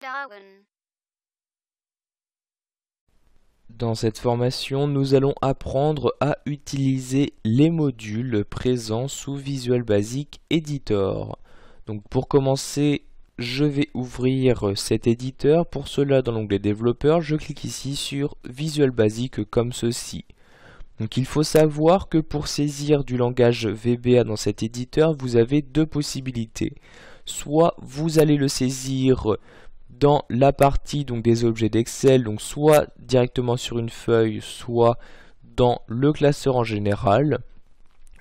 Darwin. Dans cette formation, nous allons apprendre à utiliser les modules présents sous Visual Basic Editor. Donc pour commencer, je vais ouvrir cet éditeur. Pour cela, dans l'onglet développeur, je clique ici sur Visual Basic comme ceci. Donc il faut savoir que pour saisir du langage VBA dans cet éditeur, vous avez deux possibilités. Soit vous allez le saisir dans la partie des objets d'Excel, donc soit directement sur une feuille, soit dans le classeur en général,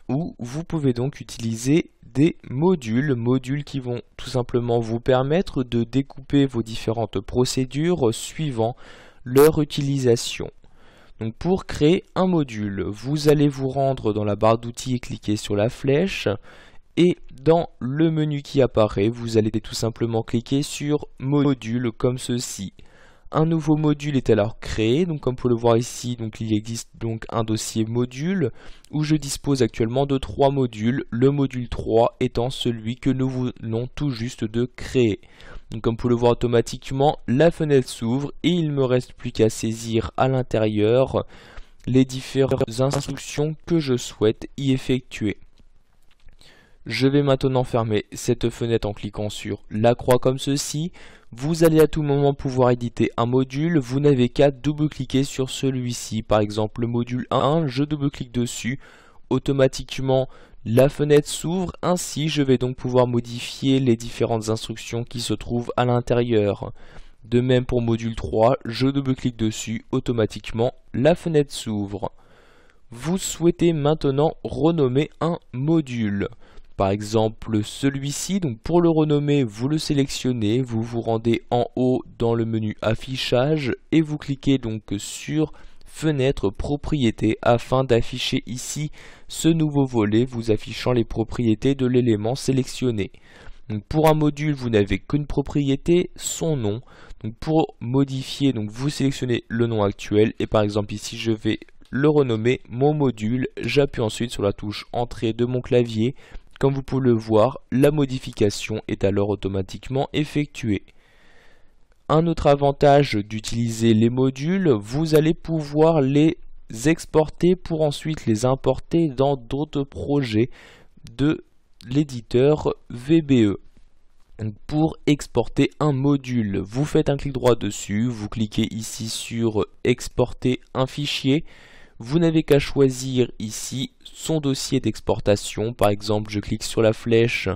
ou vous pouvez donc utiliser des modules qui vont tout simplement vous permettre de découper vos différentes procédures suivant leur utilisation. Donc pour créer un module, vous allez vous rendre dans la barre d'outils et cliquer sur la flèche. Et dans le menu qui apparaît, vous allez tout simplement cliquer sur module comme ceci. Un nouveau module est alors créé, donc comme vous pouvez le voir ici, il existe donc un dossier module où je dispose actuellement de 3 modules, le module 3 étant celui que nous venons tout juste de créer. Donc comme vous pouvez le voir automatiquement, la fenêtre s'ouvre et il ne me reste plus qu'à saisir à l'intérieur les différentes instructions que je souhaite y effectuer. Je vais maintenant fermer cette fenêtre en cliquant sur la croix comme ceci. Vous allez à tout moment pouvoir éditer un module. Vous n'avez qu'à double-cliquer sur celui-ci. Par exemple, le module 1, je double-clique dessus. Automatiquement, la fenêtre s'ouvre. Ainsi, je vais donc pouvoir modifier les différentes instructions qui se trouvent à l'intérieur. De même pour module 3, je double-clique dessus. Automatiquement, la fenêtre s'ouvre. Vous souhaitez maintenant renommer un module. Par exemple celui-ci, donc pour le renommer, vous le sélectionnez, vous vous rendez en haut dans le menu affichage et vous cliquez donc sur fenêtre propriétés afin d'afficher ici ce nouveau volet vous affichant les propriétés de l'élément sélectionné. Donc pour un module, vous n'avez qu'une propriété, son nom. Donc pour modifier, vous sélectionnez le nom actuel et par exemple ici je vais le renommer mon module, j'appuie ensuite sur la touche entrée de mon clavier. Comme vous pouvez le voir, la modification est alors automatiquement effectuée. Un autre avantage d'utiliser les modules, vous allez pouvoir les exporter pour ensuite les importer dans d'autres projets de l'éditeur VBE. Donc pour exporter un module, vous faites un clic droit dessus, vous cliquez ici sur exporter un fichier. Vous n'avez qu'à choisir ici son dossier d'exportation. Par exemple, je clique sur la flèche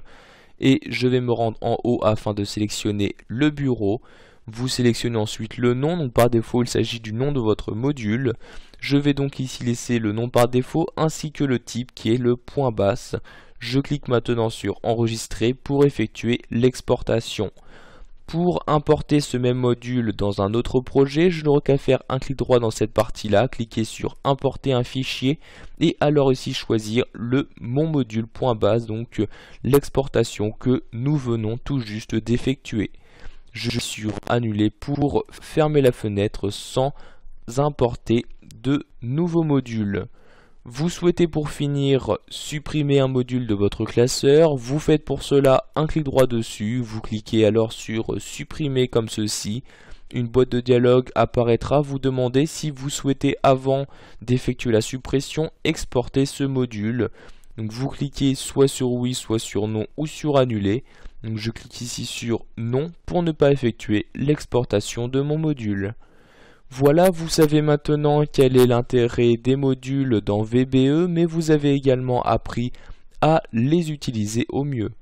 et je vais me rendre en haut afin de sélectionner le bureau. Vous sélectionnez ensuite le nom, donc par défaut il s'agit du nom de votre module. Je vais donc ici laisser le nom par défaut ainsi que le type qui est le point basse. Je clique maintenant sur enregistrer pour effectuer l'exportation. Pour importer ce même module dans un autre projet, je n'aurai qu'à faire un clic droit dans cette partie-là, cliquer sur importer un fichier et alors ici choisir le mon module.base, donc l'exportation que nous venons tout juste d'effectuer. Je vais sur annuler pour fermer la fenêtre sans importer de nouveaux modules. Vous souhaitez pour finir supprimer un module de votre classeur, vous faites pour cela un clic droit dessus, vous cliquez alors sur supprimer comme ceci. Une boîte de dialogue apparaîtra, vous demandez si vous souhaitez avant d'effectuer la suppression exporter ce module. Donc vous cliquez soit sur oui, soit sur non ou sur annuler. Donc je clique ici sur non pour ne pas effectuer l'exportation de mon module. Voilà, vous savez maintenant quel est l'intérêt des modules dans VBE, mais vous avez également appris à les utiliser au mieux.